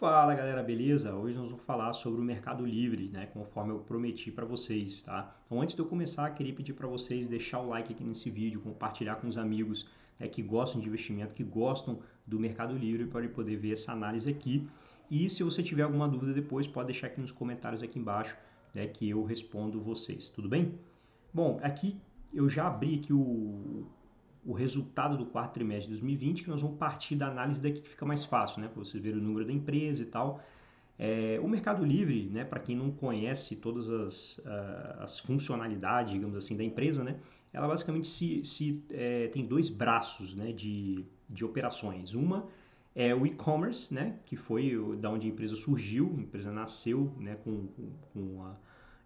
Fala galera, beleza? Hoje nós vamos falar sobre o Mercado Livre, né? Conforme eu prometi para vocês, tá? Então, antes de eu começar, queria pedir para vocês deixar o like aqui nesse vídeo, compartilhar com os amigos, né, que gostam de investimento, que gostam do Mercado Livre, para poder ver essa análise aqui. E se você tiver alguma dúvida depois, pode deixar aqui nos comentários aqui embaixo, né, que eu respondo vocês, tudo bem? Bom, aqui eu já abri aqui o resultado do quarto trimestre de 2020, que nós vamos partir da análise daqui que fica mais fácil, né, para você ver o número da empresa e tal. O Mercado Livre, né, para quem não conhece todas as funcionalidades, digamos assim, da empresa, né, ela basicamente tem dois braços, né, de operações. Uma é o e-commerce, né, que foi da onde a empresa surgiu, a empresa nasceu, né, com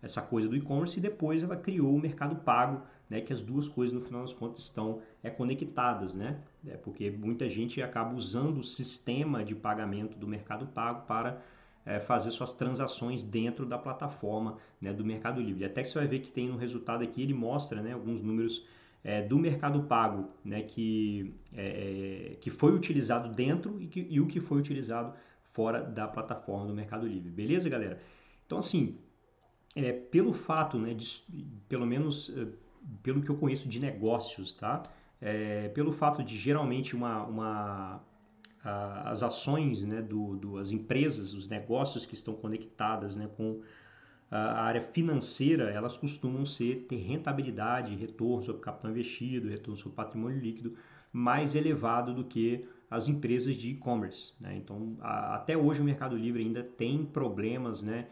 essa coisa do e-commerce, e depois ela criou o Mercado Pago, né, que as duas coisas no final das contas estão conectadas, né, porque muita gente acaba usando o sistema de pagamento do Mercado Pago para fazer suas transações dentro da plataforma, né, do Mercado Livre. Até que você vai ver que tem no resultado aqui, ele mostra, né, alguns números do Mercado Pago, né, que foi utilizado dentro e o que foi utilizado fora da plataforma do Mercado Livre. Beleza, galera? Então, assim, pelo fato, né, pelo menos pelo que eu conheço de negócios, tá? Pelo fato de geralmente as ações, né, as empresas, os negócios que estão conectadas, né, com a área financeira, elas costumam ter rentabilidade, retorno sobre capital investido, retorno sobre patrimônio líquido mais elevado do que as empresas de e-commerce, né? Então, até hoje o Mercado Livre ainda tem problemas, né,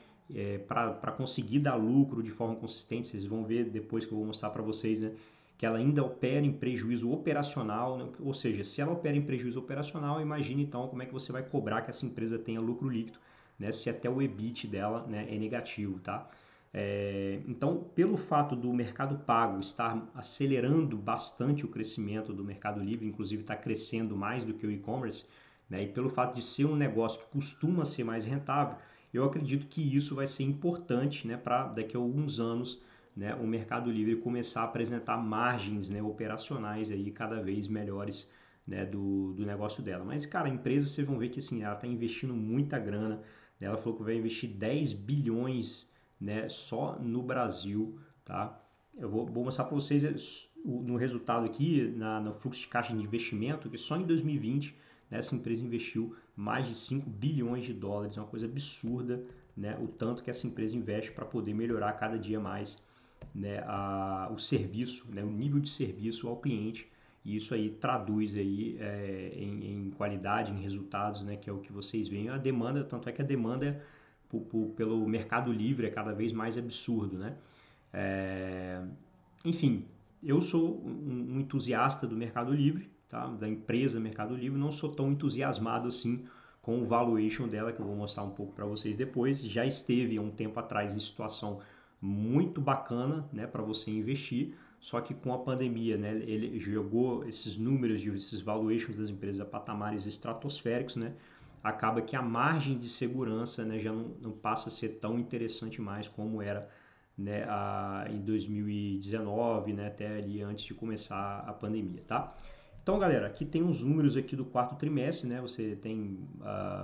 para conseguir dar lucro de forma consistente. Vocês vão ver depois que eu vou mostrar para vocês, né, que ela ainda opera em prejuízo operacional, né? Ou seja, se ela opera em prejuízo operacional, imagine então como é que você vai cobrar que essa empresa tenha lucro líquido, né, se até o EBIT dela, né, é negativo, tá? Então, pelo fato do Mercado Pago estar acelerando bastante o crescimento do Mercado Livre, inclusive está crescendo mais do que o e-commerce, né, e pelo fato de ser um negócio que costuma ser mais rentável, eu acredito que isso vai ser importante, né, para daqui a alguns anos, né, o Mercado Livre começar a apresentar margens, né, operacionais aí cada vez melhores, né, do negócio dela. Mas, cara, a empresa, vocês vão ver que assim, ela está investindo muita grana, né, ela falou que vai investir 10 bilhões, né, só no Brasil, tá? Eu vou mostrar para vocês no resultado aqui, no fluxo de caixa de investimento, que só em 2020, né, essa empresa investiu mais de 5 bilhões de dólares, é uma coisa absurda, né, o tanto que essa empresa investe para poder melhorar cada dia mais, né, o serviço, né, o nível de serviço ao cliente, e isso aí traduz aí em qualidade, em resultados, né, que é o que vocês veem. A demanda, tanto é que a demanda pelo Mercado Livre é cada vez mais absurdo, né? É, enfim, eu sou um entusiasta do Mercado Livre, tá? Da empresa Mercado Livre, não sou tão entusiasmado assim com o valuation dela, que eu vou mostrar um pouco para vocês depois. Já esteve há um tempo atrás em situação muito bacana, né, para você investir, só que com a pandemia, né, ele jogou esses números, esses valuations das empresas a patamares estratosféricos, né, acaba que a margem de segurança, né, já não passa a ser tão interessante mais como era, né, em 2019, né, até ali antes de começar a pandemia, tá? Então, galera, aqui tem uns números aqui do quarto trimestre, né? Você tem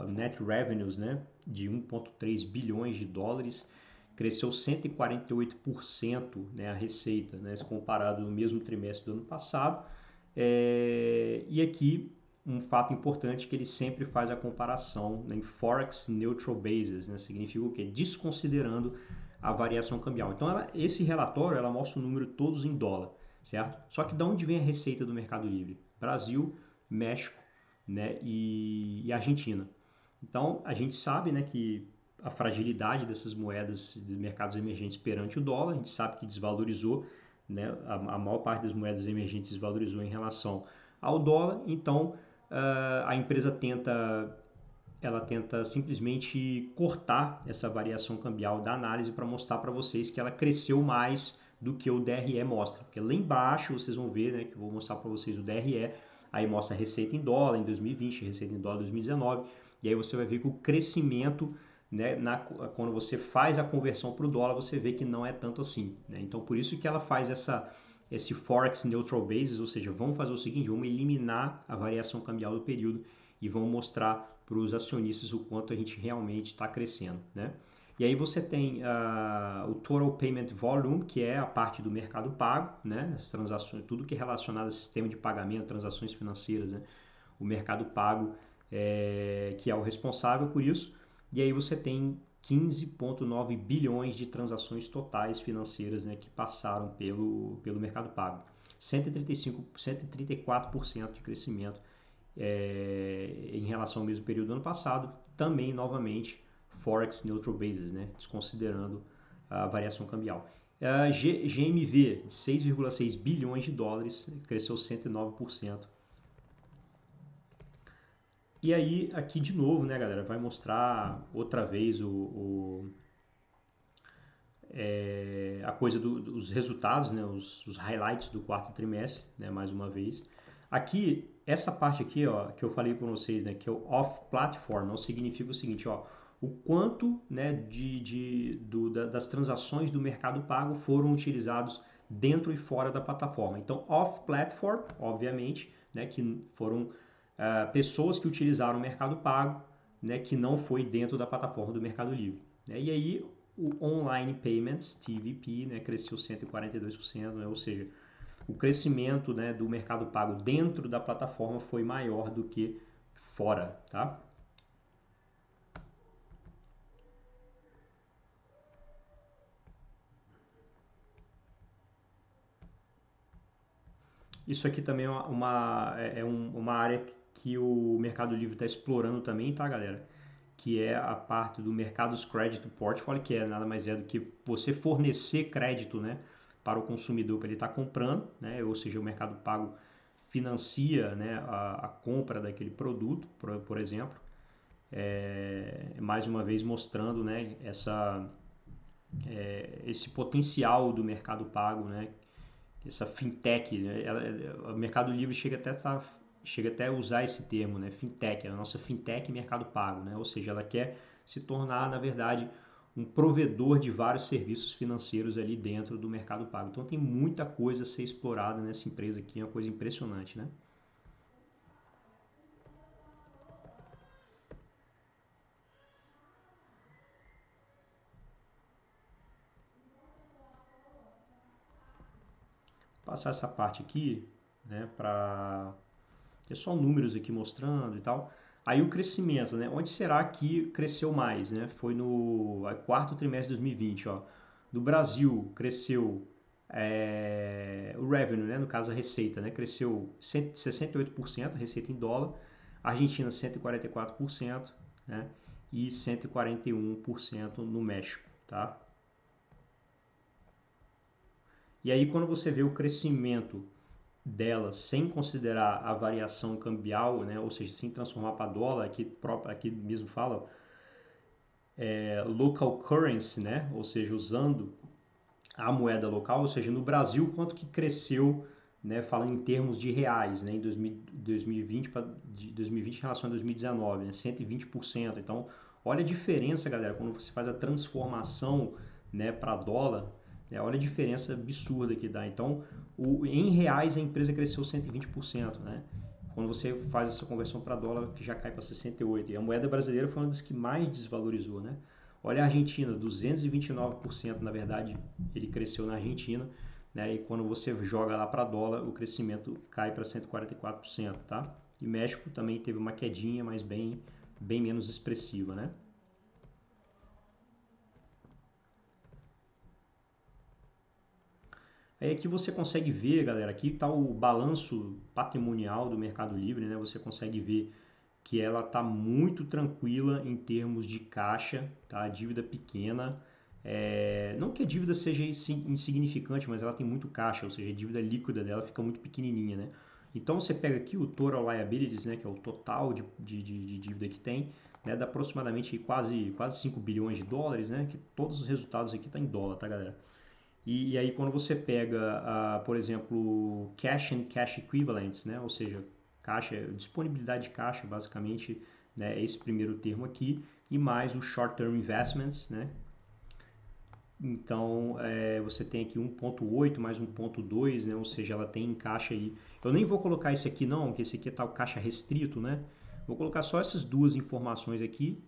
net revenues, né, de 1,3 bilhões de dólares, cresceu 148%, né, a receita, né, se comparado no mesmo trimestre do ano passado. E aqui um fato importante que ele sempre faz a comparação, né, em Forex Neutral Basis, né, significa o quê? Desconsiderando a variação cambial. Então, esse relatório ela mostra o número todos em dólar, certo? Só que de onde vem a receita do Mercado Livre? Brasil, México, né, e Argentina. Então, a gente sabe, né, que a fragilidade dessas moedas de mercados emergentes perante o dólar, a gente sabe que desvalorizou, né, a maior parte das moedas emergentes desvalorizou em relação ao dólar, então a empresa tenta simplesmente cortar essa variação cambial da análise para mostrar para vocês que ela cresceu mais do que o DRE mostra. Porque lá embaixo vocês vão ver, né, que eu vou mostrar para vocês o DRE, aí mostra a receita em dólar em 2020, receita em dólar em 2019, e aí você vai ver que o crescimento, né, quando você faz a conversão para o dólar, você vê que não é tanto assim, né? Então por isso que ela faz esse Forex Neutral Basis, ou seja, vamos fazer o seguinte, vamos eliminar a variação cambial do período e vamos mostrar para os acionistas o quanto a gente realmente está crescendo, né? E aí você tem o Total Payment Volume, que é a parte do mercado pago, né? As transações, tudo que é relacionado a sistema de pagamento, transações financeiras, né? O mercado pago que é o responsável por isso. E aí você tem 15,9 bilhões de transações totais financeiras, né, que passaram pelo mercado pago. 134% de crescimento em relação ao mesmo período do ano passado. Também, novamente, Forex Neutral Basis, né, desconsiderando a variação cambial. GMV de 6,6 bilhões de dólares, cresceu 109%. E aí, aqui de novo, né, galera, vai mostrar outra vez a coisa dos resultados, né, os highlights do quarto trimestre, né, mais uma vez. Aqui, essa parte aqui, ó, que eu falei com vocês, né, que é o off-platform, não significa o seguinte, ó, o quanto, né, das transações do mercado pago foram utilizados dentro e fora da plataforma. Então, off-platform, obviamente, né, que foram pessoas que utilizaram o mercado pago, né, que não foi dentro da plataforma do Mercado Livre. Né? E aí, o Online Payments, TVP, né, cresceu 142%, né, ou seja, o crescimento, né, do mercado pago dentro da plataforma foi maior do que fora, tá? Isso aqui também é uma área que o Mercado Livre está explorando também, tá, galera? Que é a parte do Mercados Credit Portfolio, que nada mais é do que você fornecer crédito, né, para o consumidor para ele estar comprando, né, ou seja, o Mercado Pago financia, né, a compra daquele produto, por exemplo, mais uma vez mostrando, né, esse potencial do Mercado Pago, né, essa fintech, né, o Mercado Livre chega até a usar esse termo, né, fintech, a nossa fintech Mercado Pago, né, ou seja, ela quer se tornar, na verdade, um provedor de vários serviços financeiros ali dentro do Mercado Pago. Então tem muita coisa a ser explorada nessa empresa aqui, é uma coisa impressionante, né? Vou passar essa parte aqui, né, para ter só números aqui mostrando e tal. Aí o crescimento, né? Onde será que cresceu mais, né? Foi no quarto trimestre de 2020, ó. No Brasil cresceu o revenue, né? No caso a receita, né? Cresceu 68%, a receita em dólar. Argentina 144%, né? E 141% no México, tá? E aí quando você vê o crescimento delas sem considerar a variação cambial, né, ou seja, sem transformar para dólar, aqui mesmo fala local currency, né, ou seja, usando a moeda local, ou seja, no Brasil quanto que cresceu, né, falando em termos de reais, né, em 2020 de 2020 em relação a 2019, né, 120%. Então, olha a diferença, galera, quando você faz a transformação, né, para dólar, né, olha a diferença absurda que dá. Então, em reais a empresa cresceu 120%, né? Quando você faz essa conversão para dólar, que já cai para 68%. E a moeda brasileira foi uma das que mais desvalorizou, né? Olha a Argentina, 229%, na verdade, ele cresceu na Argentina, né? E quando você joga lá para dólar, o crescimento cai para 144%, tá? E México também teve uma quedinha, mas bem menos expressiva, né? Aí aqui você consegue ver, galera, aqui está o balanço patrimonial do Mercado Livre, né? Você consegue ver que ela está muito tranquila em termos de caixa, tá? A dívida pequena, não que a dívida seja insignificante, mas ela tem muito caixa, ou seja, a dívida líquida dela fica muito pequenininha, né? Então você pega aqui o total liabilities, né, que é o total de dívida que tem, né, dá aproximadamente quase 5 bilhões de dólares, né, que todos os resultados aqui estão em dólar, tá, galera? E aí quando você pega, por exemplo, cash and cash equivalents, né, ou seja, caixa, disponibilidade de caixa, basicamente, né, é esse primeiro termo aqui, e mais os short-term investments, né? Então, você tem aqui 1,8 mais 1,2, né? Ou seja, ela tem em caixa aí. Eu nem vou colocar esse aqui não, que esse aqui está o caixa restrito, né? Vou colocar só essas duas informações aqui,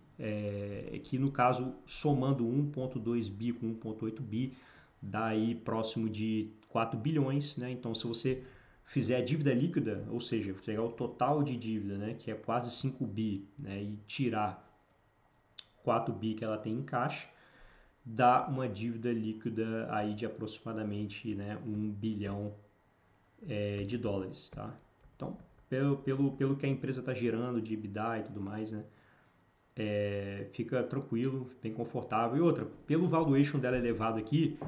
que no caso, somando 1,2 bi com 1,8 bi, dá aí próximo de 4 bilhões, né? Então, se você fizer a dívida líquida, ou seja, pegar o total de dívida, né, que é quase 5 bi, né, e tirar 4 bi que ela tem em caixa, dá uma dívida líquida aí de aproximadamente, né, 1 bilhão de dólares, tá? Então, pelo que a empresa está gerando de EBITDA e tudo mais, né, fica tranquilo, bem confortável. E outra, pelo valuation dela elevado aqui,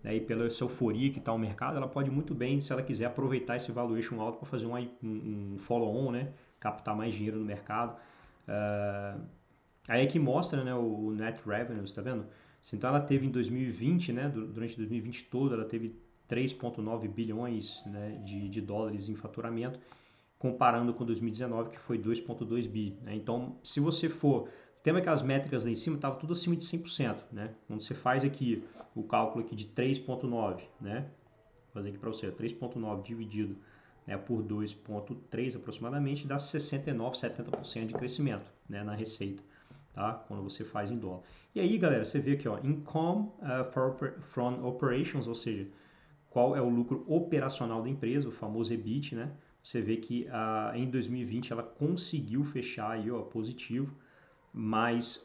né, e pela essa euforia que está o mercado, ela pode muito bem, se ela quiser, aproveitar esse valuation alto para fazer um follow-on, né, captar mais dinheiro no mercado. Aí aqui mostra, né, o net revenues, tá vendo? Então ela teve em 2020, né, durante 2020 todo, ela teve 3,9 bilhões, né, de dólares em faturamento, comparando com 2019, que foi 2,2 bi. Né? Então, se você for... Tem aquelas métricas lá em cima, estava tudo acima de 100%. Né? Quando você faz aqui o cálculo aqui de 3,9, né? Vou fazer aqui para você, 3,9 dividido, né, por 2,3 aproximadamente, dá 69, 70% de crescimento, né, na receita. Tá? Quando você faz em dólar. E aí, galera, você vê aqui, ó, income from operations, ou seja, qual é o lucro operacional da empresa, o famoso EBIT, né? Você vê que em 2020 ela conseguiu fechar aí, ó, positivo, mas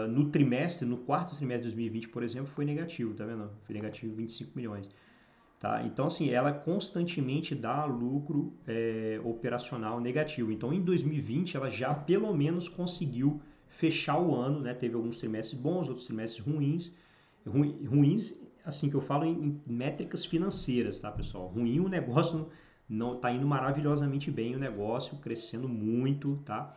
no trimestre, no quarto trimestre de 2020, por exemplo, foi negativo, tá vendo? Foi negativo 25 milhões. Tá? Então, assim, ela constantemente dá lucro operacional negativo. Então, em 2020, ela já pelo menos conseguiu fechar o ano, né? Teve alguns trimestres bons, outros trimestres ruins. Ruins, assim que eu falo em métricas financeiras, tá, pessoal? Ruim o negócio não está indo maravilhosamente bem, o negócio crescendo muito, tá?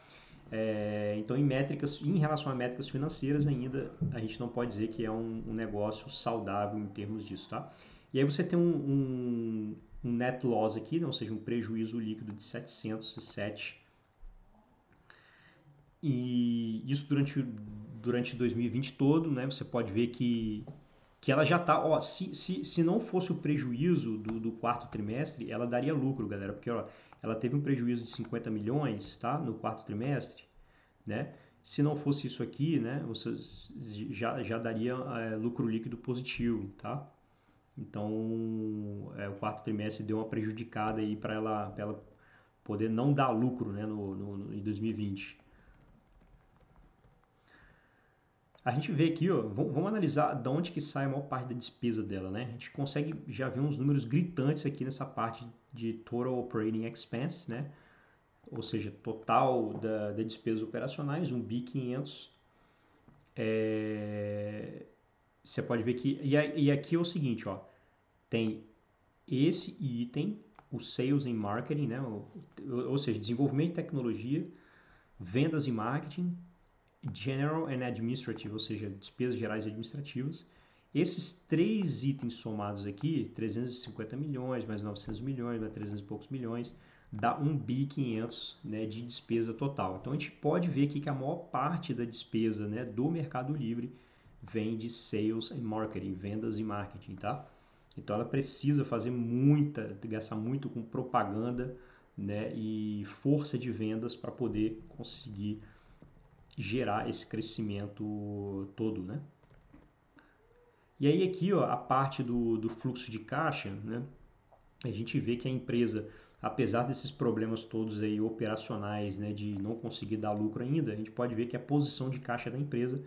Então, em relação a métricas financeiras ainda, a gente não pode dizer que é um negócio saudável em termos disso, tá? E aí você tem um net loss aqui, né? Ou seja, um prejuízo líquido de 707. E isso durante 2020 todo, né? Você pode ver que ela já está... Ó, se não fosse o prejuízo do quarto trimestre, ela daria lucro, galera. Porque ó, ela teve um prejuízo de 50 milhões, tá? No quarto trimestre, né? Se não fosse isso aqui, né? Você já daria lucro líquido positivo, tá? Então, o quarto trimestre deu uma prejudicada aí para ela poder não dar lucro, né, em 2020. A gente vê aqui, ó, vamos analisar de onde que sai a maior parte da despesa dela, né? A gente consegue já ver uns números gritantes aqui nessa parte de Total Operating Expense, né? Ou seja, total da despesas operacionais, 1 bi 500. Você pode ver que... E aqui é o seguinte, ó, tem esse item, o Sales and Marketing, né? Ou seja, desenvolvimento e tecnologia, vendas e marketing, General and Administrative, ou seja, despesas gerais e administrativas. Esses três itens somados aqui, 350 milhões, mais 900 milhões, mais 300 e poucos milhões, dá 1 bi 500, né, de despesa total. Então a gente pode ver aqui que a maior parte da despesa, né, do Mercado Livre vem de Sales and Marketing, vendas e marketing, tá? Então ela precisa fazer gastar muito com propaganda, né, e força de vendas para poder conseguir gerar esse crescimento todo, né? E aí aqui, ó, a parte do fluxo de caixa, né, a gente vê que a empresa, apesar desses problemas todos aí operacionais, né, de não conseguir dar lucro ainda, a gente pode ver que a posição de caixa da empresa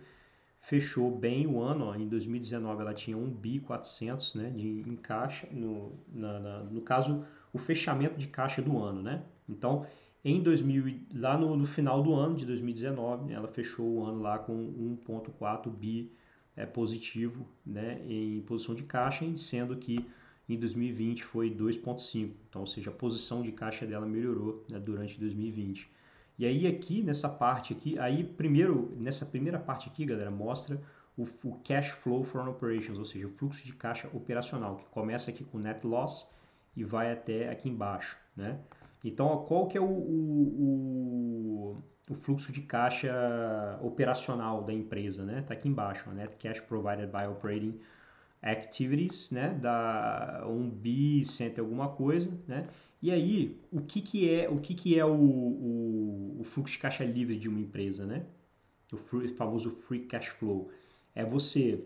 fechou bem o ano, ó. Em 2019 ela tinha 1 bi 400, né, em caixa, no caso o fechamento de caixa do ano, né? Então em 2000, lá no final do ano de 2019 ela fechou o ano lá com 1,4 bi positivo, né, em posição de caixa, sendo que em 2020 foi 2,5, então ou seja, a posição de caixa dela melhorou, né, durante 2020. E aí aqui nessa parte aqui, aí primeiro nessa primeira parte aqui, galera, mostra o cash flow from operations, ou seja, o fluxo de caixa operacional, que começa aqui com net loss e vai até aqui embaixo, né? Então, ó, qual que é o fluxo de caixa operacional da empresa, né? Tá aqui embaixo, ó, net cash provided by operating activities, né? Da 1 bi 100 alguma coisa, né? E aí, o que que é o fluxo de caixa livre de uma empresa, né? Famoso free cash flow. É você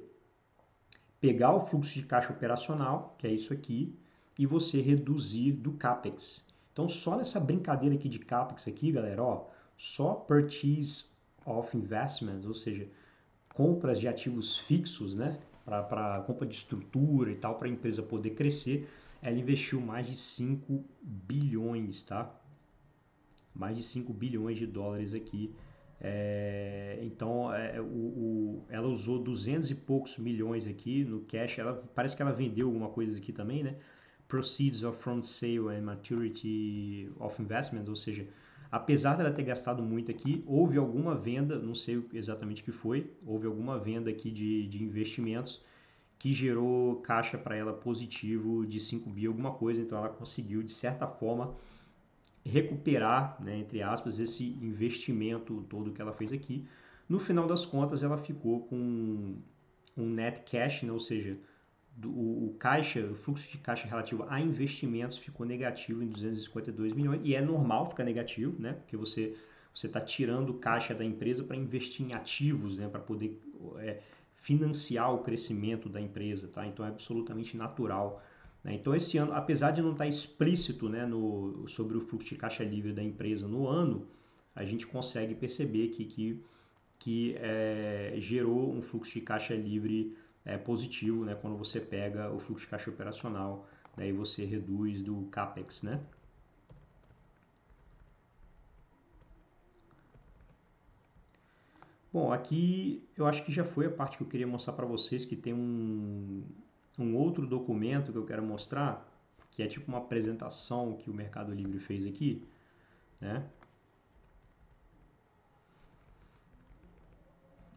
pegar o fluxo de caixa operacional, que é isso aqui, e você reduzir do CAPEX. Então, só nessa brincadeira aqui de CAPEX aqui, galera, ó, só purchase of investments, ou seja, compras de ativos fixos, né, para compra de estrutura e tal, para a empresa poder crescer, ela investiu mais de 5 bilhões, tá? Mais de 5 bilhões de dólares aqui. Então, ela usou 200 e poucos milhões aqui no cash. Parece que ela vendeu alguma coisa aqui também, né? Proceeds of front sale and maturity of investment, ou seja, apesar dela ter gastado muito aqui, houve alguma venda, não sei exatamente o que foi, houve alguma venda aqui de investimentos que gerou caixa para ela positivo de 5 bi, alguma coisa, então ela conseguiu, de certa forma, recuperar, né, entre aspas, esse investimento todo que ela fez aqui. No final das contas, ela ficou com um net cash, né, ou seja, o fluxo de caixa relativo a investimentos ficou negativo em 252 milhões, e é normal ficar negativo, né, porque você está tirando caixa da empresa para investir em ativos, né, para poder financiar o crescimento da empresa, tá? Então é absolutamente natural, né? Então esse ano, apesar de não estar explícito, né, sobre o fluxo de caixa livre da empresa no ano, a gente consegue perceber que gerou um fluxo de caixa livre positivo, né, quando você pega o fluxo de caixa operacional, né, e você reduz do CAPEX, né? Bom, aqui eu acho que já foi a parte que eu queria mostrar para vocês, que tem um outro documento que eu quero mostrar, que é tipo uma apresentação que o Mercado Livre fez aqui, né?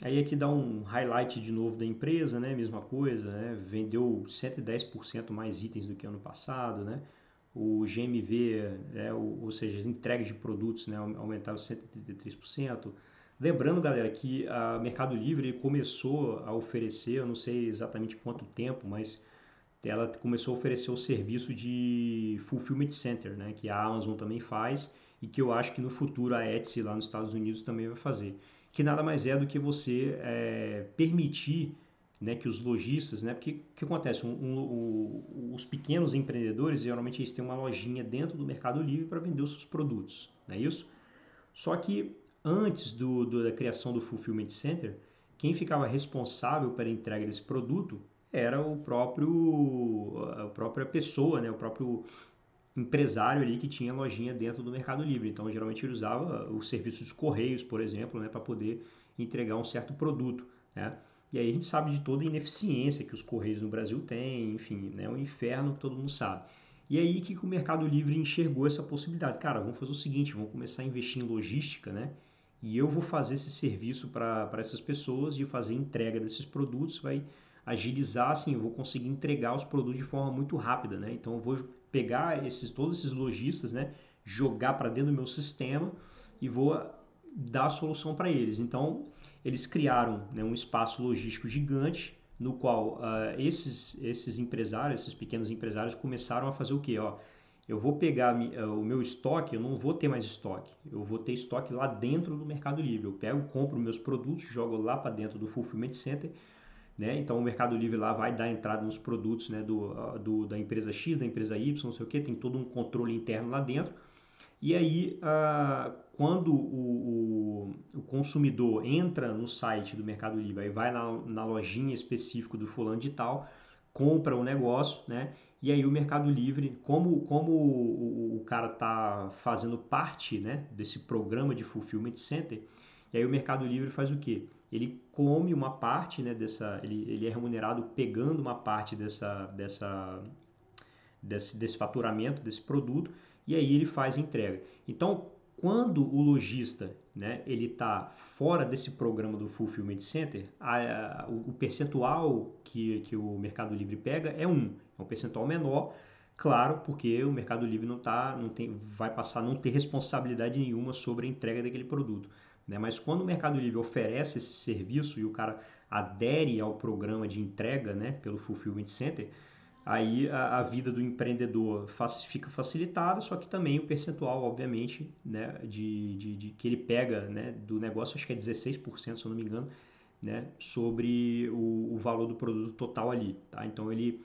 Aí aqui dá um highlight de novo da empresa, né? Mesma coisa, né? Vendeu 110% mais itens do que ano passado, né? O GMV, ou seja, as entregas de produtos, né, aumentaram 133%. Lembrando, galera, que a Mercado Livre começou a oferecer, eu não sei exatamente quanto tempo, mas ela começou a oferecer o serviço de Fulfillment Center, né, que a Amazon também faz e que eu acho que no futuro a Etsy lá nos Estados Unidos também vai fazer. Que nada mais é do que você permitir, né, que os lojistas, né, porque o que acontece? Os pequenos empreendedores, geralmente eles têm uma lojinha dentro do Mercado Livre para vender os seus produtos, não é isso? Só que antes da criação do Fulfillment Center, quem ficava responsável pela entrega desse produto era a própria pessoa, né, o próprio empresário ali que tinha lojinha dentro do Mercado Livre. Então, geralmente ele usava o serviço dos Correios, por exemplo, né, para poder entregar um certo produto, né? E aí a gente sabe de toda a ineficiência que os Correios no Brasil têm, enfim, né, é um inferno que todo mundo sabe. E aí que o Mercado Livre enxergou essa possibilidade. Cara, vamos fazer o seguinte, vamos começar a investir em logística, né? E eu vou fazer esse serviço para essas pessoas de fazer entrega desses produtos, vai agilizar, assim, eu vou conseguir entregar os produtos de forma muito rápida, né? Então eu vou pegar todos esses lojistas, né, jogar para dentro do meu sistema e vou dar a solução para eles. Então eles criaram, né, um espaço logístico gigante no qual esses empresários, esses pequenos empresários começaram a fazer o quê? Ó, eu vou pegar o meu estoque, eu não vou ter mais estoque, eu vou ter estoque lá dentro do Mercado Livre. Eu pego, compro meus produtos, jogo lá para dentro do Fulfillment Center, né? Então o Mercado Livre lá vai dar entrada nos produtos, né, da empresa X, da empresa Y, não sei o que, tem todo um controle interno lá dentro. E aí, quando o consumidor entra no site do Mercado Livre, aí vai na lojinha específica do fulano de tal, compra o negócio, né? E aí o Mercado Livre, como o cara está fazendo parte, né, desse programa de Fulfillment Center, e aí o Mercado Livre faz o quê? Ele come uma parte, né, ele é remunerado pegando uma parte desse faturamento, desse produto, e aí ele faz a entrega. Então, quando o lojista, né, ele está fora desse programa do Fulfillment Center, o percentual que o Mercado Livre pega é um percentual menor, claro, porque o Mercado Livre vai passar a não ter responsabilidade nenhuma sobre a entrega daquele produto, né? Mas quando o Mercado Livre oferece esse serviço e o cara adere ao programa de entrega, né, pelo Fulfillment Center, Aí a vida do empreendedor fica facilitada, só que também o percentual, obviamente, né, de que ele pega, né, do negócio, acho que é 16%, se eu não me engano, né, sobre o valor do produto total ali, tá? Então ele,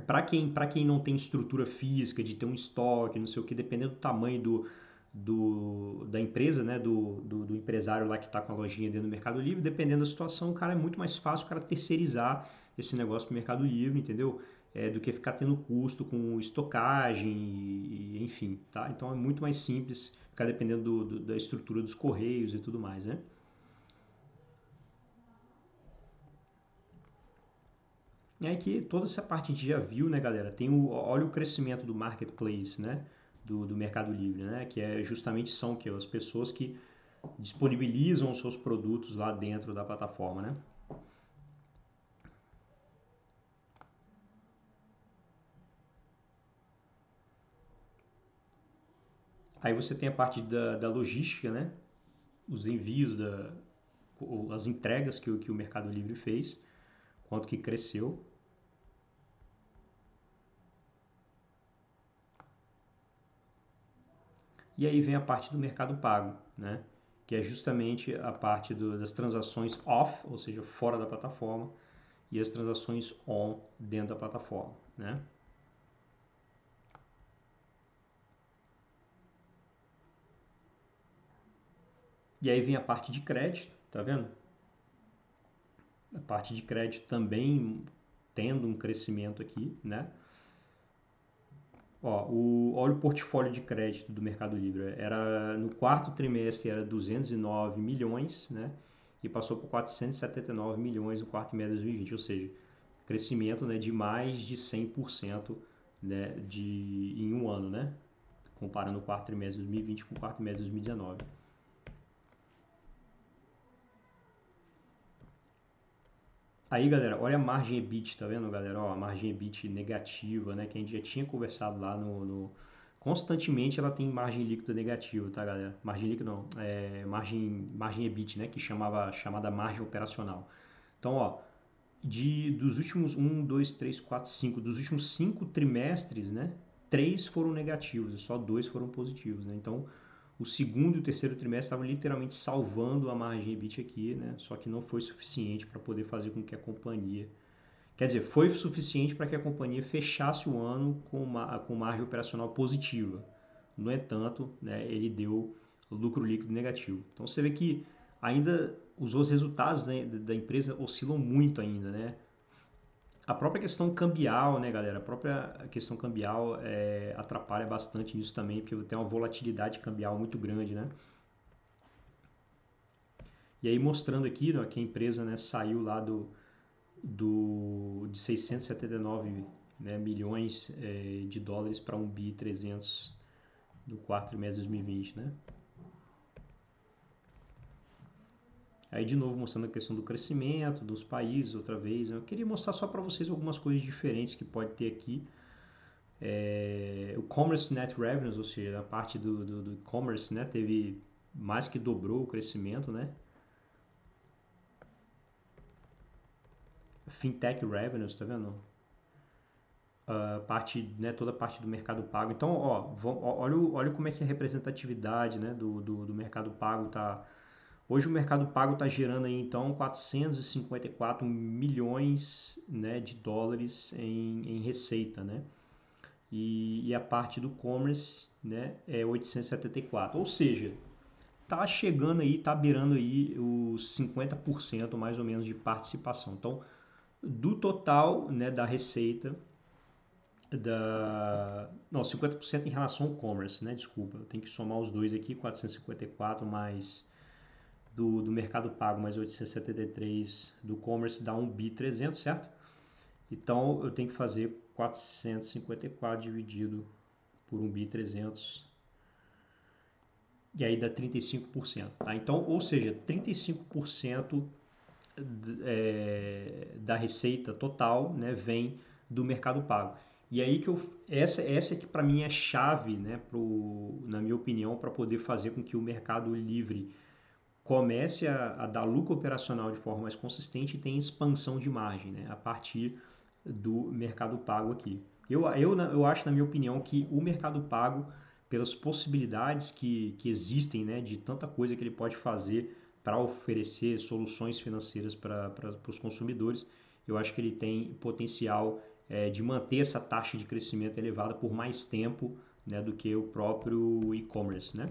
para quem não tem estrutura física de ter um estoque, não sei o que, dependendo do tamanho da empresa, né, do empresário lá que está com a lojinha dentro do Mercado Livre, dependendo da situação, cara, é muito mais fácil o cara terceirizar esse negócio para o Mercado Livre, entendeu? Do que ficar tendo custo com estocagem, enfim, tá? Então é muito mais simples ficar dependendo da estrutura dos correios e tudo mais, né? E aí que toda essa parte a gente já viu, né, galera? Olha o crescimento do marketplace, né? Do Mercado Livre, né? Que é justamente são que as pessoas que disponibilizam os seus produtos lá dentro da plataforma, né? Aí você tem a parte da logística, né? Os envios, as entregas que o Mercado Livre fez, quanto que cresceu. E aí vem a parte do Mercado Pago, né? Que é justamente a parte das transações off, ou seja, fora da plataforma, e as transações on dentro da plataforma, né? E aí vem a parte de crédito, tá vendo? A parte de crédito também tendo um crescimento aqui, né? Ó, olha o portfólio de crédito do Mercado Livre. No quarto trimestre era 209 milhões, né? E passou por 479 milhões no quarto trimestre de 2020, ou seja, crescimento, né, de mais de 100%, né, em um ano, né? Comparando o quarto trimestre de 2020 com o quarto trimestre de 2019. Aí, galera, olha a margem EBIT, tá vendo, galera? Ó, a margem EBIT negativa, né? Que a gente já tinha conversado lá Constantemente ela tem margem líquida negativa, tá, galera? Margem líquida não, margem EBIT, né? Que chamada margem operacional. Então, ó, dos últimos 5, dos últimos 5 trimestres, né? 3 foram negativos e só 2 foram positivos, né? Então, o segundo e o terceiro trimestre estavam literalmente salvando a margem EBIT aqui, né? Só que não foi suficiente para poder fazer com que a companhia... Quer dizer, foi suficiente para que a companhia fechasse o ano com margem operacional positiva. No entanto, né, ele deu lucro líquido negativo. Então você vê que ainda os resultados, né, da empresa oscilam muito ainda, né? A própria questão cambial, né, galera? A própria questão cambial atrapalha bastante nisso também, porque tem uma volatilidade cambial muito grande, né? E aí mostrando aqui, né, que a empresa, né, saiu lá de 679, né, milhões de dólares para 1 bi 300 do quarto trimestre de 2020, né? Aí de novo mostrando a questão do crescimento dos países outra vez. Eu queria mostrar só para vocês algumas coisas diferentes que pode ter aqui. O Commerce Net Revenues, ou seja, a parte do e-commerce, né, teve mais que dobrou o crescimento, né? Fintech Revenues, tá vendo? Né, toda a parte do mercado pago. Então, ó, olha como é que é a representatividade, né, do mercado pago tá. Hoje o mercado pago está gerando aí então 454 milhões, né, de dólares em receita, né? E a parte do commerce, né, é 874. Ou seja, tá chegando aí, tá beirando aí os 50% mais ou menos de participação. Então, do total, né, da receita não, 50% em relação ao commerce, né? Desculpa, eu tenho que somar os dois aqui, 454 mais do mercado pago mais 873 do commerce dá 1 bi 300, certo? Então eu tenho que fazer 454 dividido por 1 bi 300 e aí dá 35%, tá? Então, ou seja, 35% da receita total, né, vem do mercado pago. E aí que essa que para mim é a chave, né, na minha opinião, para poder fazer com que o Mercado Livre comece a dar lucro operacional de forma mais consistente e tenha expansão de margem, né, a partir do Mercado Pago aqui. Eu acho, na minha opinião, que o Mercado Pago, pelas possibilidades que existem, né, de tanta coisa que ele pode fazer para oferecer soluções financeiras para os consumidores, eu acho que ele tem potencial de manter essa taxa de crescimento elevada por mais tempo, né, do que o próprio e-commerce, né?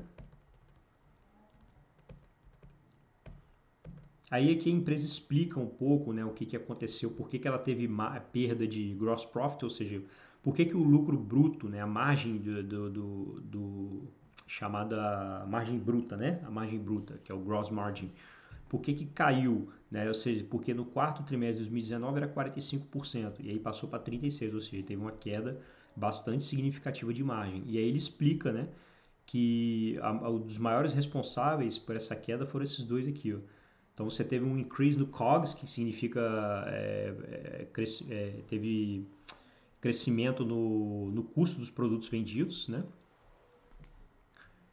Aí aqui a empresa explica um pouco, né, o que aconteceu, por que ela teve perda de gross profit, ou seja, por que o lucro bruto, né, a margem chamada margem bruta, né, a margem bruta, que é o gross margin, por que caiu, né, ou seja, porque no quarto trimestre de 2019 era 45% e aí passou para 36%, ou seja, teve uma queda bastante significativa de margem. E aí ele explica, né, que um dos maiores responsáveis por essa queda foram esses dois aqui, ó. Então você teve um increase no COGS, que significa teve crescimento no custo dos produtos vendidos, né?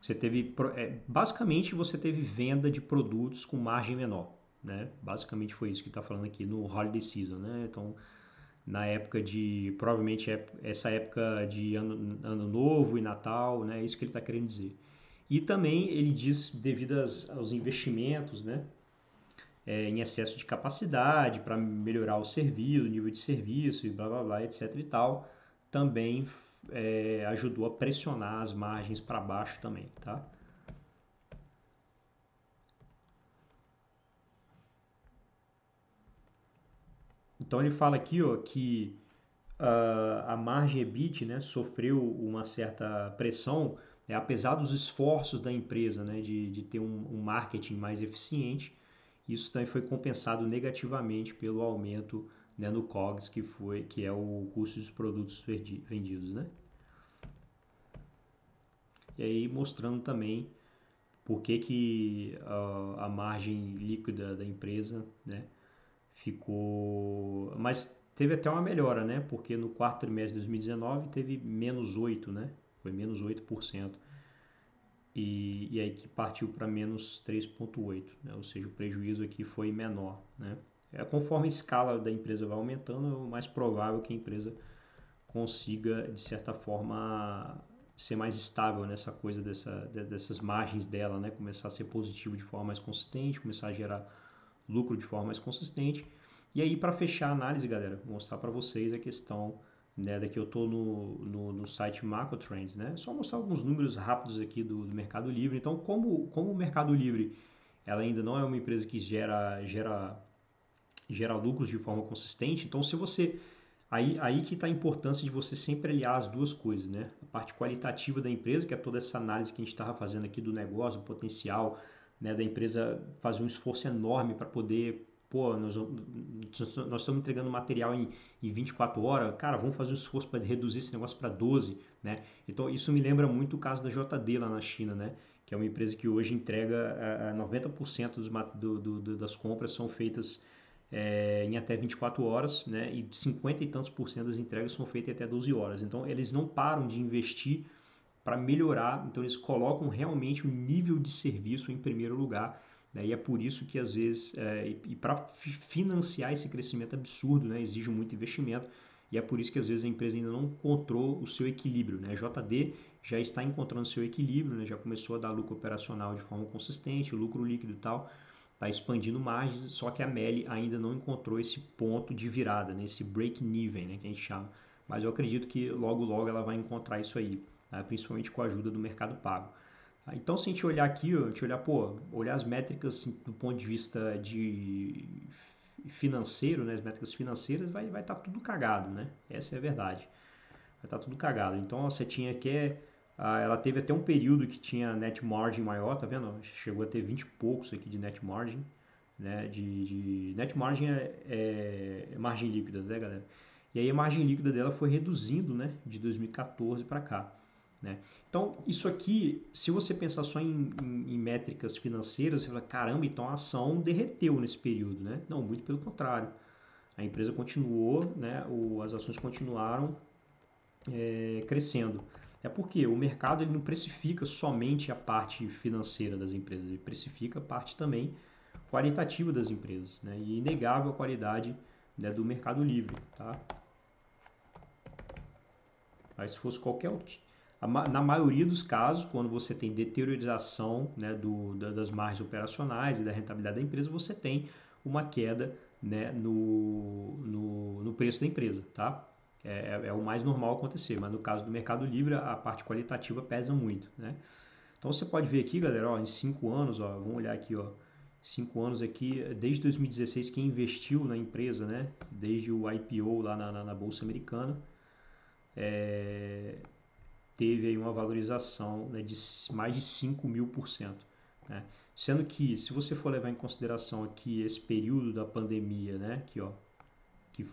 Você teve, basicamente você teve venda de produtos com margem menor, né? Basicamente foi isso que está falando aqui no holiday season, né? Então na época de, provavelmente essa época de ano novo e Natal, né? É isso que ele está querendo dizer. E também ele diz devido aos investimentos, né? Em excesso de capacidade para melhorar o serviço, o nível de serviço e blá blá blá, etc e tal, também ajudou a pressionar as margens para baixo também, tá? Então ele fala aqui, ó, que a margem EBIT, né, sofreu uma certa pressão, apesar dos esforços da empresa, né, de ter um marketing mais eficiente. Isso também foi compensado negativamente pelo aumento, né, no COGS, que é o custo dos produtos vendidos, né? E aí mostrando também por que a margem líquida da empresa, né, ficou... Mas teve até uma melhora, né? Porque no quarto trimestre de 2019 teve menos 8, né? Foi menos 8%. E aí que partiu para menos 3,8, né? Ou seja, o prejuízo aqui foi menor, né? Conforme a escala da empresa vai aumentando, é mais provável que a empresa consiga, de certa forma, ser mais estável nessa coisa dessas margens dela, né? Começar a ser positivo de forma mais consistente, começar a gerar lucro de forma mais consistente. E aí, para fechar a análise, galera, vou mostrar para vocês a questão, né, daqui eu estou no site Macro Trends, né? Só mostrar alguns números rápidos aqui do Mercado Livre. Então, como o Mercado Livre ela ainda não é uma empresa que gera lucros de forma consistente, então se você aí que está a importância de você sempre aliar as duas coisas, né? A parte qualitativa da empresa, que é toda essa análise que a gente estava fazendo aqui do negócio, do potencial, né, da empresa fazer um esforço enorme para poder, pô, nós estamos entregando material em 24 horas, cara, vamos fazer um esforço para reduzir esse negócio para 12, né? Então isso me lembra muito o caso da JD lá na China, né? Que é uma empresa que hoje entrega 90% das compras são feitas em até 24 horas, né? E 50 e tantos por cento das entregas são feitas em até 12 horas. Então eles não param de investir para melhorar, então eles colocam realmente o nível de serviço em primeiro lugar, né? E é por isso que às vezes, e para financiar esse crescimento absurdo, né? Exige muito investimento, e é por isso que às vezes a empresa ainda não encontrou o seu equilíbrio, né? A JD já está encontrando o seu equilíbrio, né? Já começou a dar lucro operacional de forma consistente, lucro líquido e tal, está expandindo margens, só que a Meli ainda não encontrou esse ponto de virada, né? Esse break-even, né? Que a gente chama. Mas eu acredito que logo logo ela vai encontrar isso aí, tá? Principalmente com a ajuda do Mercado Pago. Tá? Então se a gente olhar aqui, a gente olhar as métricas assim, do ponto de vista de financeiro, né? As métricas financeiras vai estar tudo cagado, né? Essa é a verdade. Vai estar tudo cagado. Então a setinha aqui ela teve até um período que tinha net margin maior, tá vendo? Chegou a ter 20 e poucos aqui de net margin, né? Net margin é margem líquida, né, galera? E aí a margem líquida dela foi reduzindo, né, de 2014 para cá, né? Então, isso aqui, se você pensar só em métricas financeiras, você fala, caramba, então a ação derreteu nesse período, né? Não, muito pelo contrário. A empresa continuou, né, as ações continuaram crescendo. É porque o mercado ele não precifica somente a parte financeira das empresas, ele precifica a parte também qualitativa das empresas, né? E é inegável a qualidade, né, do Mercado Livre, tá? Aí, se fosse qualquer na maioria dos casos, quando você tem deteriorização, né, das margens operacionais e da rentabilidade da empresa, você tem uma queda, né, no preço da empresa, tá? É o mais normal acontecer, mas no caso do Mercado Livre, a parte qualitativa pesa muito, né? Então você pode ver aqui, galera, ó, em 5 anos, ó, vamos olhar aqui, ó, 5 anos aqui, desde 2016, quem investiu na empresa, né, desde o IPO lá na Bolsa Americana, teve aí uma valorização, né, de mais de 5.000%. Né? Sendo que, se você for levar em consideração aqui esse período da pandemia, né, aqui, ó, que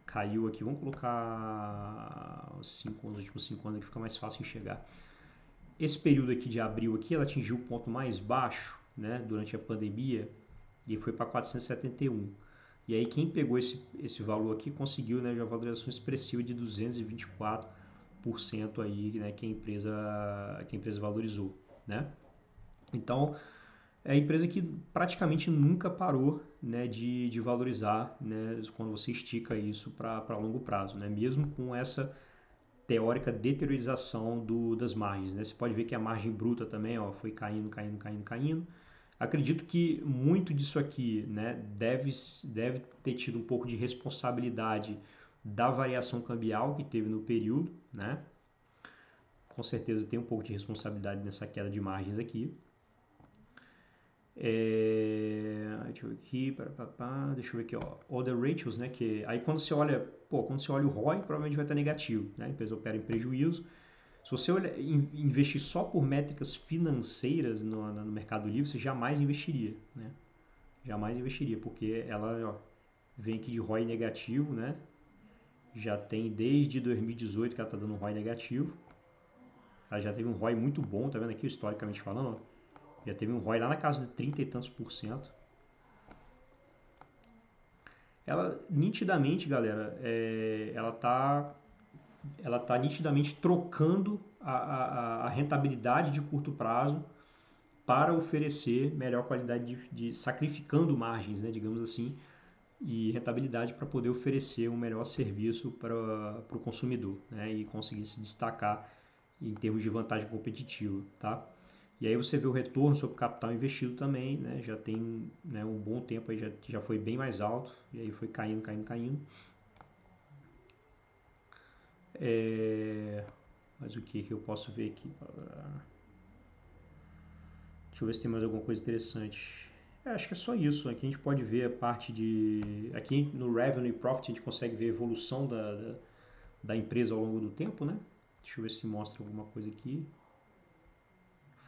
caiu aqui, vamos colocar os últimos 5 anos que fica mais fácil enxergar. Esse período aqui de abril aqui, ela atingiu o ponto mais baixo, né, durante a pandemia, e foi para 471. E aí quem pegou esse valor aqui conseguiu, né, já uma valorização expressiva de 224% aí, né, que a empresa valorizou, né? Então, é a empresa que praticamente nunca parou, né, de valorizar, né, quando você estica isso para longo prazo, né? Mesmo com essa teórica deteriorização das margens, né? Você pode ver que a margem bruta também, ó, foi caindo, caindo, caindo, caindo. Acredito que muito disso aqui, né, deve ter tido um pouco de responsabilidade da variação cambial que teve no período, né? Com certeza tem um pouco de responsabilidade nessa queda de margens aqui. Deixa eu ver aqui, deixa eu ver aqui, ó, other ratios, né, que aí quando você olha o ROI, provavelmente vai estar negativo, né, a empresa opera em prejuízo. Se você investir só por métricas financeiras no Mercado Livre, você jamais investiria, né, jamais investiria, porque ela, ó, vem aqui de ROI negativo, né, já tem desde 2018 que ela está dando um ROI negativo, ela já teve um ROI muito bom, tá vendo aqui, historicamente falando, ó. Já teve um ROI lá na casa de 30 e tantos por cento. Ela, nitidamente, galera, ela tá nitidamente trocando a rentabilidade de curto prazo para oferecer melhor qualidade sacrificando margens, né, digamos assim, e rentabilidade para poder oferecer um melhor serviço para o consumidor, né, e conseguir se destacar em termos de vantagem competitiva, tá? E aí você vê o retorno sobre o capital investido também, né? Já tem, né, um bom tempo aí, já foi bem mais alto, e aí foi caindo, caindo, caindo. Mas o que eu posso ver aqui? Deixa eu ver se tem mais alguma coisa interessante. Acho que é só isso. Aqui a gente pode ver a parte de... Aqui no Revenue e Profit a gente consegue ver a evolução da empresa ao longo do tempo, né? Deixa eu ver se mostra alguma coisa aqui.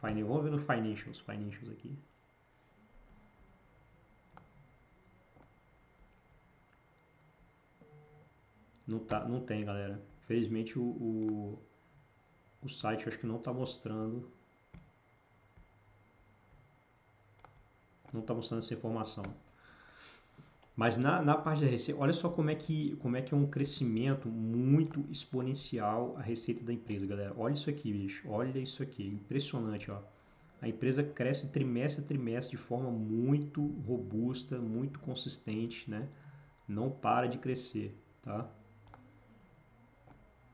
Vamos ver no Financials aqui. Não tem, galera. Infelizmente o site acho que não está mostrando. Não está mostrando essa informação. Mas na parte da receita, olha só como é que é um crescimento muito exponencial a receita da empresa, galera. Olha isso aqui, bicho. Olha isso aqui. Impressionante, ó. A empresa cresce trimestre a trimestre de forma muito robusta, muito consistente, né? Não para de crescer, tá?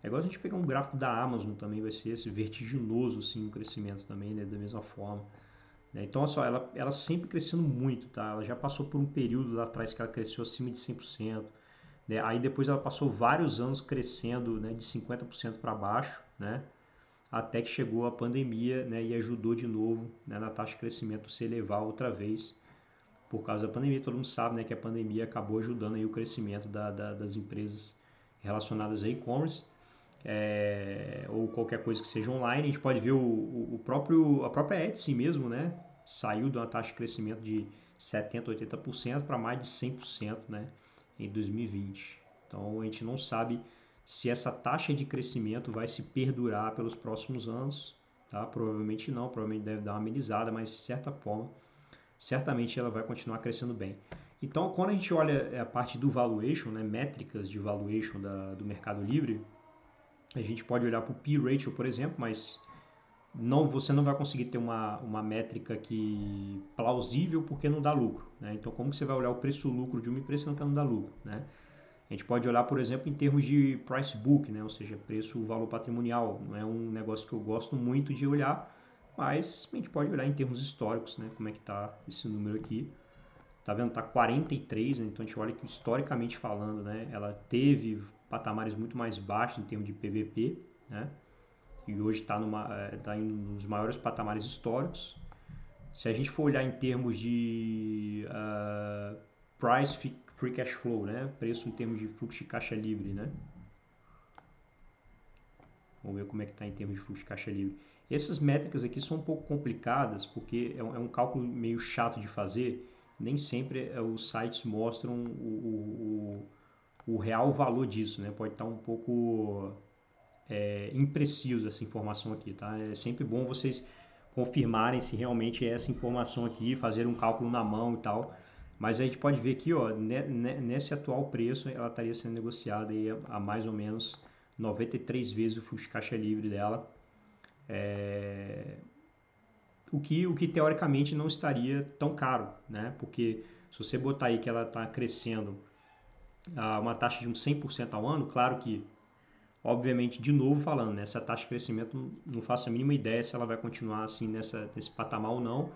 É igual a gente pegar um gráfico da Amazon também, vai ser esse vertiginoso, assim, o crescimento também, né? Da mesma forma. Então, olha só, ela sempre crescendo muito, tá? Ela já passou por um período lá atrás que ela cresceu acima de 100%, né? Aí depois ela passou vários anos crescendo, né, de 50% para baixo, né? Até que chegou a pandemia, né, e ajudou de novo, né, na taxa de crescimento se elevar outra vez por causa da pandemia. Todo mundo sabe, né, que a pandemia acabou ajudando aí o crescimento das empresas relacionadas a e-commerce, ou qualquer coisa que seja online. A gente pode ver a própria Etsy mesmo, né? Saiu de uma taxa de crescimento de 70%, 80% para mais de 100%, né, em 2020. Então a gente não sabe se essa taxa de crescimento vai se perdurar pelos próximos anos, tá? Provavelmente não, provavelmente deve dar uma amenizada, mas de certa forma, certamente ela vai continuar crescendo bem. Então, quando a gente olha a parte do valuation, né, métricas de valuation do Mercado Livre, a gente pode olhar para o P-Ratio, por exemplo, mas você não vai conseguir ter uma métrica plausível porque não dá lucro, né? Então, como que você vai olhar o preço-lucro de uma empresa que não dá lucro, né? A gente pode olhar, por exemplo, em termos de price book, né? Ou seja, preço-valor patrimonial. Não é um negócio que eu gosto muito de olhar, mas a gente pode olhar em termos históricos, né? Como é que está esse número aqui. Tá vendo? Tá 43, né? Então a gente olha que historicamente falando, né? Ela teve patamares muito mais baixos em termos de PVP, né? E hoje está nos maiores patamares históricos. Se a gente for olhar em termos de price free cash flow, né? Preço em termos de fluxo de caixa livre, né? Vamos ver como é que está em termos de fluxo de caixa livre. Essas métricas aqui são um pouco complicadas porque é um cálculo meio chato de fazer. Nem sempre os sites mostram o real valor disso, né? Pode estar um pouco impreciso essa informação aqui, tá? É sempre bom vocês confirmarem se realmente é essa informação aqui, fazer um cálculo na mão e tal. Mas a gente pode ver aqui, ó, nesse atual preço, ela estaria sendo negociada aí a mais ou menos 93 vezes o fluxo de caixa livre dela. O que teoricamente não estaria tão caro, né? Porque se você botar aí que ela está crescendo a uma taxa de uns 100% ao ano, claro que, obviamente, de novo falando, né, essa taxa de crescimento não faço a mínima ideia se ela vai continuar assim nesse patamar ou não,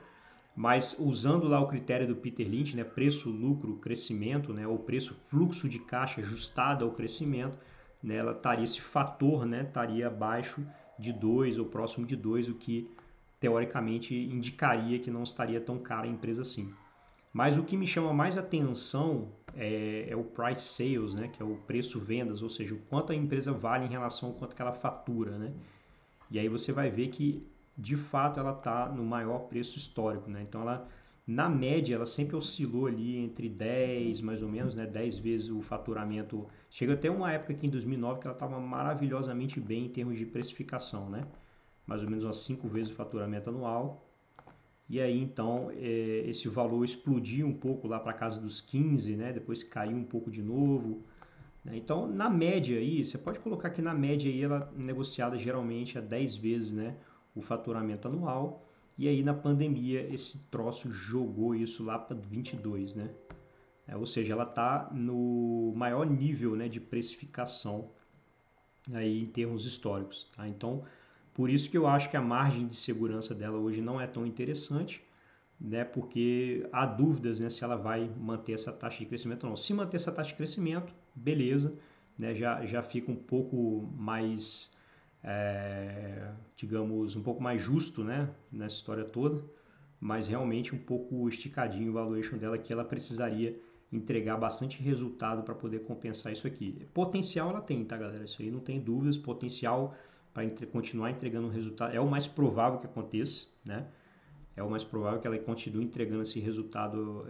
mas usando lá o critério do Peter Lynch, né, preço, lucro, crescimento, né, ou preço, fluxo de caixa ajustado ao crescimento, né, ela estaria, esse fator, né, estaria abaixo de 2 ou próximo de 2, o que teoricamente indicaria que não estaria tão cara a empresa assim. Mas o que me chama mais atenção é o price sales, né, que é o preço vendas, ou seja, o quanto a empresa vale em relação ao quanto que ela fatura, né? E aí você vai ver que de fato ela está no maior preço histórico, né? Então ela na média ela sempre oscilou ali entre 10 mais ou menos, né, 10 vezes o faturamento. Chega até uma época aqui em 2009 que ela estava maravilhosamente bem em termos de precificação, né? Mais ou menos umas 5 vezes o faturamento anual. E aí então esse valor explodiu um pouco lá para casa dos 15, né? Depois caiu um pouco de novo. Né? Então na média aí, você pode colocar que na média aí ela é negociada geralmente a 10 vezes, né, o faturamento anual. E aí na pandemia esse troço jogou isso lá para 22, né? Ou seja, ela está no maior nível, né, de precificação aí em termos históricos. Tá? Então por isso que eu acho que a margem de segurança dela hoje não é tão interessante, né, porque há dúvidas, né, se ela vai manter essa taxa de crescimento ou não. Se manter essa taxa de crescimento, beleza, né, já fica um pouco mais, digamos, um pouco mais justo, né, nessa história toda, mas realmente um pouco esticadinho o valuation dela, que ela precisaria entregar bastante resultado para poder compensar isso aqui. Potencial ela tem, tá, galera? Isso aí não tem dúvidas, potencial para continuar entregando um resultado é o mais provável que aconteça, né? É o mais provável que ela continue entregando esse resultado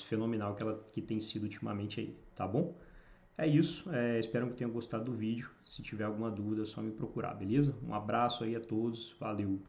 fenomenal que tem sido ultimamente aí, tá bom? É isso, espero que tenham gostado do vídeo. Se tiver alguma dúvida é só me procurar, beleza? Um abraço aí a todos, valeu!